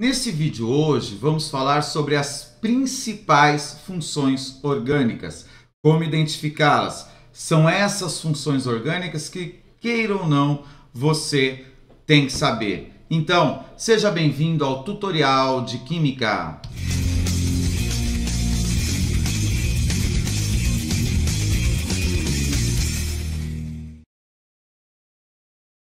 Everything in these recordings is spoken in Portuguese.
Nesse vídeo hoje vamos falar sobre as principais funções orgânicas, como identificá-las. São essas funções orgânicas que, queira ou não, você tem que saber. Então, seja bem-vindo ao tutorial de Química.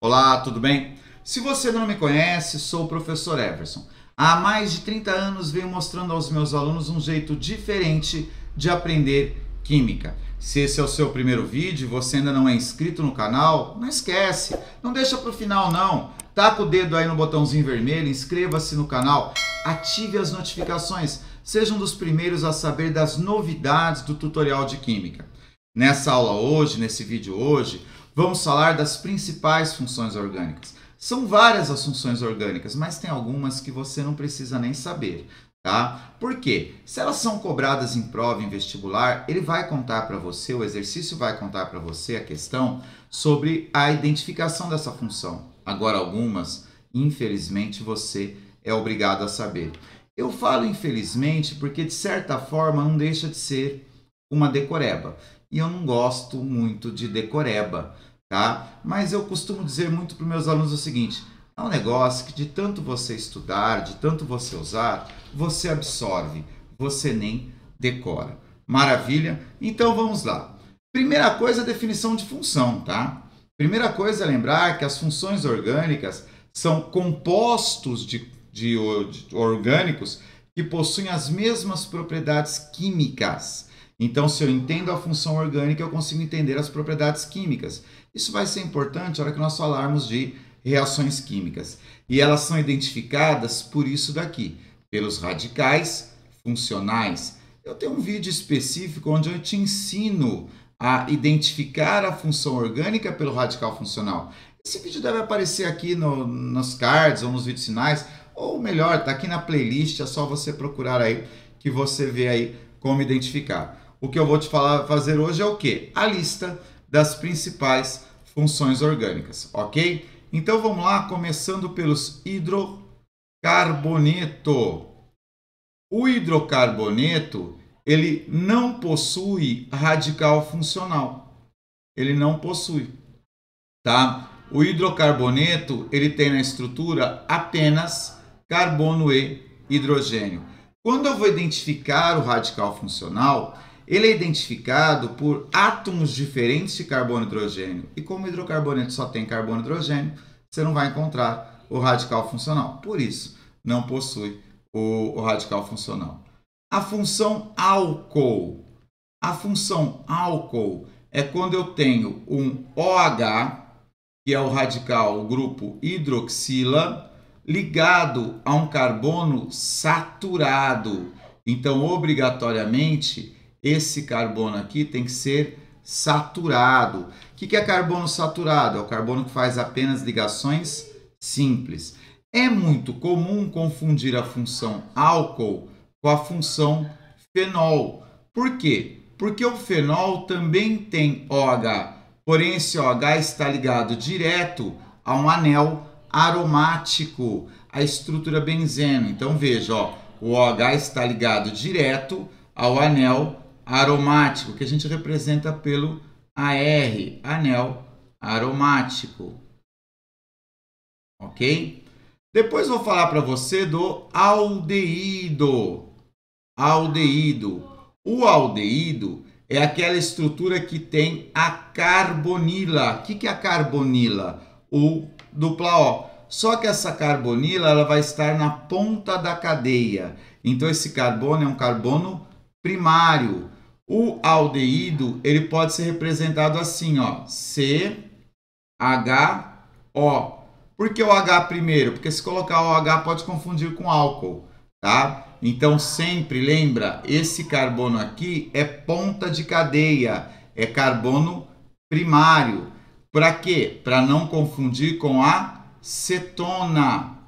Olá, tudo bem? Se você não me conhece, sou o professor Everson. Há mais de 30 anos venho mostrando aos meus alunos um jeito diferente de aprender química. Se esse é o seu primeiro vídeo e você ainda não é inscrito no canal, não esquece, não deixa para o final não. Taca o dedo aí no botãozinho vermelho, inscreva-se no canal, ative as notificações, seja um dos primeiros a saber das novidades do tutorial de química. Nessa aula hoje, nesse vídeo hoje, vamos falar das principais funções orgânicas. São várias as funções orgânicas, mas tem algumas que você não precisa nem saber, tá? Por quê? Se elas são cobradas em prova, em vestibular, ele vai contar para você, o exercício vai contar para você a questão sobre a identificação dessa função. Agora, algumas, infelizmente, você é obrigado a saber. Eu falo infelizmente porque, de certa forma, não deixa de ser uma decoreba. E eu não gosto muito de decoreba, tá? Mas eu costumo dizer muito para os meus alunos o seguinte: é um negócio que de tanto você estudar, de tanto você usar, você absorve, você nem decora. Maravilha? Então vamos lá. Primeira coisa, a definição de função, tá? Primeira coisa é lembrar que as funções orgânicas são compostos de orgânicos que possuem as mesmas propriedades químicas. Então, se eu entendo a função orgânica, eu consigo entender as propriedades químicas. Isso vai ser importante na hora que nós falarmos de reações químicas. E elas são identificadas por isso daqui, pelos radicais funcionais. Eu tenho um vídeo específico onde eu te ensino a identificar a função orgânica pelo radical funcional. Esse vídeo deve aparecer aqui nos cards ou nos vídeos finais, ou melhor, está aqui na playlist, é só você procurar aí que você vê aí como identificar. O que eu vou te fazer hoje é o quê? A lista das principais funções orgânicas, ok? Então vamos lá, começando pelos hidrocarboneto. O hidrocarboneto, ele não possui radical funcional. Ele não possui, tá? O hidrocarboneto, ele tem na estrutura apenas carbono e hidrogênio. Quando eu vou identificar o radical funcional, ele é identificado por átomos diferentes de carbono e hidrogênio. E como o hidrocarboneto só tem carbono e hidrogênio, você não vai encontrar o radical funcional. Por isso, não possui o radical funcional. A função álcool. A função álcool é quando eu tenho um OH, que é o radical, o grupo hidroxila, ligado a um carbono saturado. Então, obrigatoriamente, esse carbono aqui tem que ser saturado. O que é carbono saturado? É o carbono que faz apenas ligações simples. É muito comum confundir a função álcool com a função fenol. Por quê? Porque o fenol também tem OH, porém esse OH está ligado direto a um anel aromático, a estrutura benzeno. Então veja, ó, o OH está ligado direto ao anel aromático, que a gente representa pelo AR, anel aromático. Ok? Depois vou falar para você do aldeído. Aldeído. O aldeído é aquela estrutura que tem a carbonila. O que é a carbonila? O dupla O. Só que essa carbonila ela vai estar na ponta da cadeia. Então esse carbono é um carbono primário. O aldeído ele pode ser representado assim, ó, CHO. Por que o H primeiro? Porque se colocar o H pode confundir com álcool, tá? Então sempre lembra, esse carbono aqui é ponta de cadeia, é carbono primário. Para quê? Para não confundir com a cetona,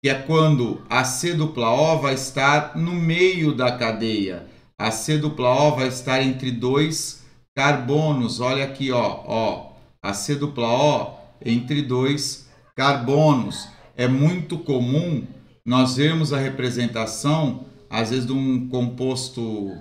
que é quando a C-O vai estar no meio da cadeia. A C-O vai estar entre dois carbonos. Olha aqui, ó, a C-O entre dois carbonos. É muito comum nós vemos a representação, às vezes, de um composto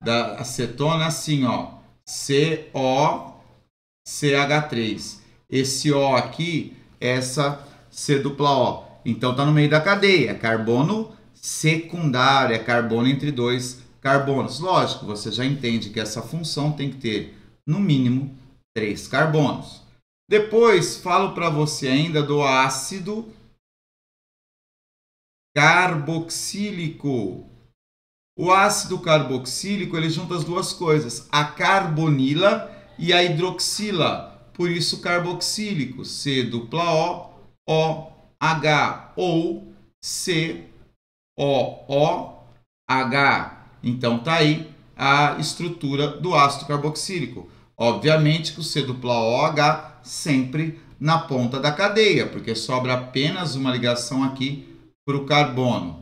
da acetona assim, ó, COCH3. Esse O aqui é essa C-O. Então tá no meio da cadeia, é carbono secundário, é carbono entre dois carbonos. Lógico, você já entende que essa função tem que ter, no mínimo, 3 carbonos. Depois, falo para você ainda do ácido carboxílico. O ácido carboxílico, ele junta as duas coisas, a carbonila e a hidroxila. Por isso, carboxílico, COOH ou COOH. Então, tá aí a estrutura do ácido carboxílico. Obviamente que o COOH sempre na ponta da cadeia, porque sobra apenas uma ligação aqui para o carbono.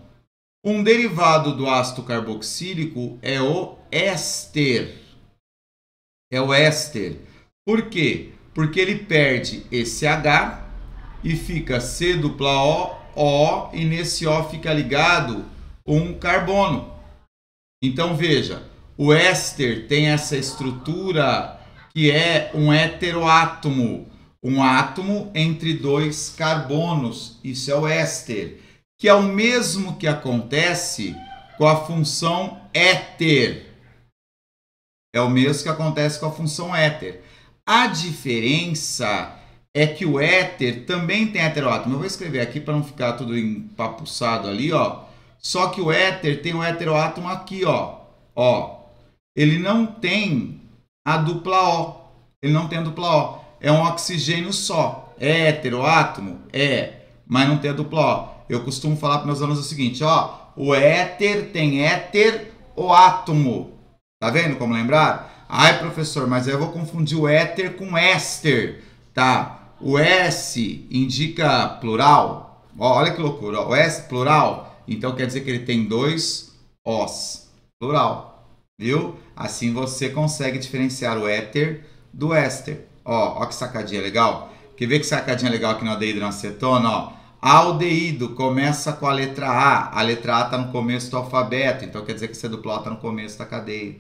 Um derivado do ácido carboxílico é o éster. É o éster. Por quê? Porque ele perde esse H e fica COO e nesse O fica ligado um carbono. Então veja, o éster tem essa estrutura que é um heteroátomo, um átomo entre dois carbonos. Isso é o éster, que é o mesmo que acontece com a função éter. É o mesmo que acontece com a função éter. A diferença é que o éter também tem heteroátomo. Eu vou escrever aqui para não ficar tudo empapuçado ali, ó. Só que o éter tem o heteroátomo aqui, ó. Ele não tem a dupla O. Ele não tem a dupla O. É um oxigênio só. É heteroátomo? É. Mas não tem a dupla O. Eu costumo falar para meus alunos o seguinte, ó. O éter tem heteroátomo. Tá vendo como lembrar? Ai, professor, mas eu vou confundir o éter com éster. Tá. O S indica plural. Ó, olha que loucura. O S plural. Então quer dizer que ele tem 2 Os. Plural. Viu? Assim você consegue diferenciar o éter do éster. Ó que sacadinha legal. Quer ver que sacadinha legal aqui no aldeído e na acetona? Ó. Aldeído começa com a letra A. A letra A está no começo do alfabeto. Então quer dizer que o C dupla O está no começo da cadeia.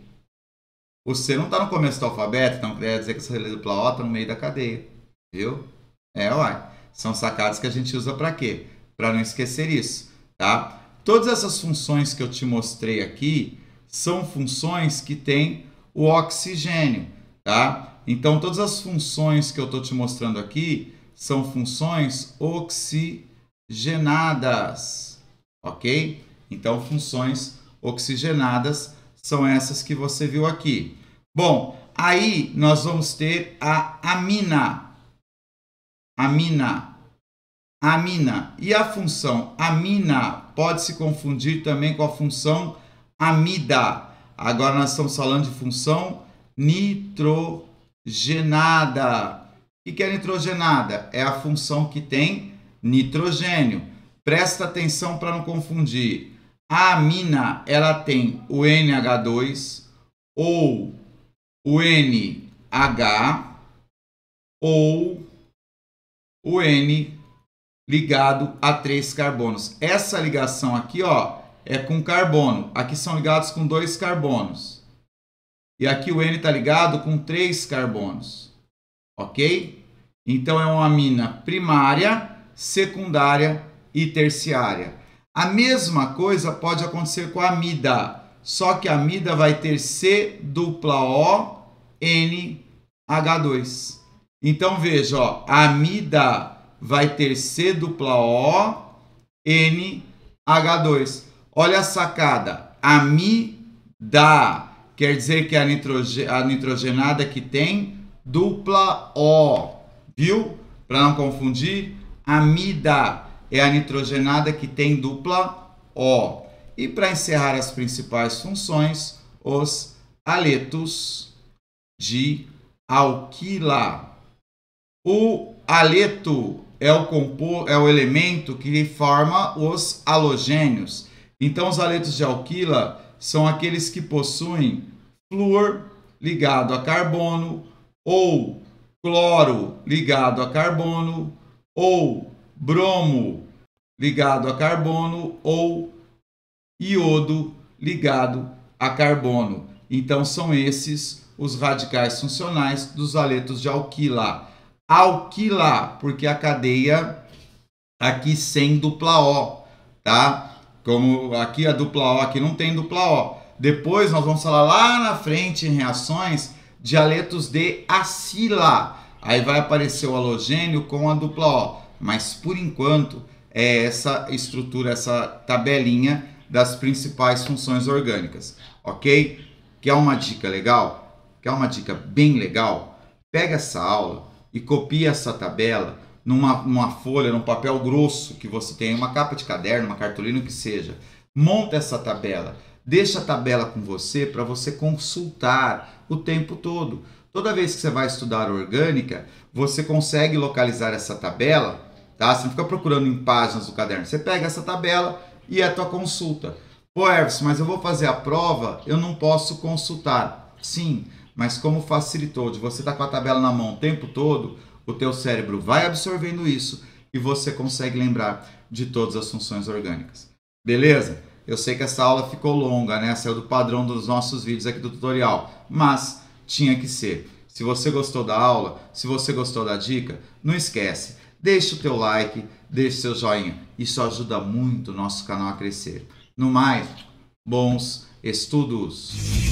O C não está no começo do alfabeto. Então quer dizer que o C dupla O está no meio da cadeia. Viu? São sacadas que a gente usa para quê? Para não esquecer isso. Tá? Todas essas funções que eu te mostrei aqui são funções que têm o oxigênio, tá? Então, todas as funções que eu estou te mostrando aqui são funções oxigenadas, ok? Então, funções oxigenadas são essas que você viu aqui. Bom, aí nós vamos ter a amina. Amina. E a função amina pode se confundir também com a função amida. Agora nós estamos falando de função nitrogenada. O que é nitrogenada? É a função que tem nitrogênio. Presta atenção para não confundir. A amina, ela tem o NH2 ou o NH ou o N ligado a 3 carbonos. Essa ligação aqui, ó, é com carbono. Aqui são ligados com 2 carbonos. E aqui o N está ligado com 3 carbonos. Ok? Então é uma amina primária, secundária e terciária. A mesma coisa pode acontecer com a amida. Só que a amida vai ter COOH2. Então veja, ó, a amida vai ter COOH2. Olha a sacada. Amida quer dizer que é a nitrogenada que tem dupla O. Viu? Para não confundir, amida é a nitrogenada que tem dupla O. E para encerrar as principais funções, os aletos de alquila. O aleto é o elemento que forma os halogênios. Então, os aletos de alquila são aqueles que possuem flúor ligado a carbono, ou cloro ligado a carbono, ou bromo ligado a carbono ou iodo ligado a carbono. Então são esses os radicais funcionais dos aletos de alquila. Alquila, porque a cadeia aqui sem dupla O, tá? Como aqui a dupla O, aqui não tem dupla O. Depois nós vamos falar lá na frente em reações de aletos de acila. Aí vai aparecer o halogênio com a dupla O. Mas por enquanto é essa estrutura, essa tabelinha das principais funções orgânicas, ok? Quer uma dica legal? Quer uma dica bem legal? Pega essa aula e copia essa tabela numa folha, num papel grosso que você tem, uma capa de caderno, uma cartolina, o que seja. Monta essa tabela, deixa a tabela com você para você consultar o tempo todo. Toda vez que você vai estudar orgânica, você consegue localizar essa tabela, tá? Você não fica procurando em páginas do caderno. Você pega essa tabela e é a tua consulta. Pô, Everson, mas eu vou fazer a prova, eu não posso consultar. Sim, mas como facilitou de você estar com a tabela na mão o tempo todo, o teu cérebro vai absorvendo isso e você consegue lembrar de todas as funções orgânicas. Beleza? Eu sei que essa aula ficou longa, né? Saiu do padrão dos nossos vídeos aqui do tutorial, mas tinha que ser. Se você gostou da aula, se você gostou da dica, não esquece, deixa o teu like, deixa o seu joinha. Isso ajuda muito o nosso canal a crescer. No mais, bons estudos!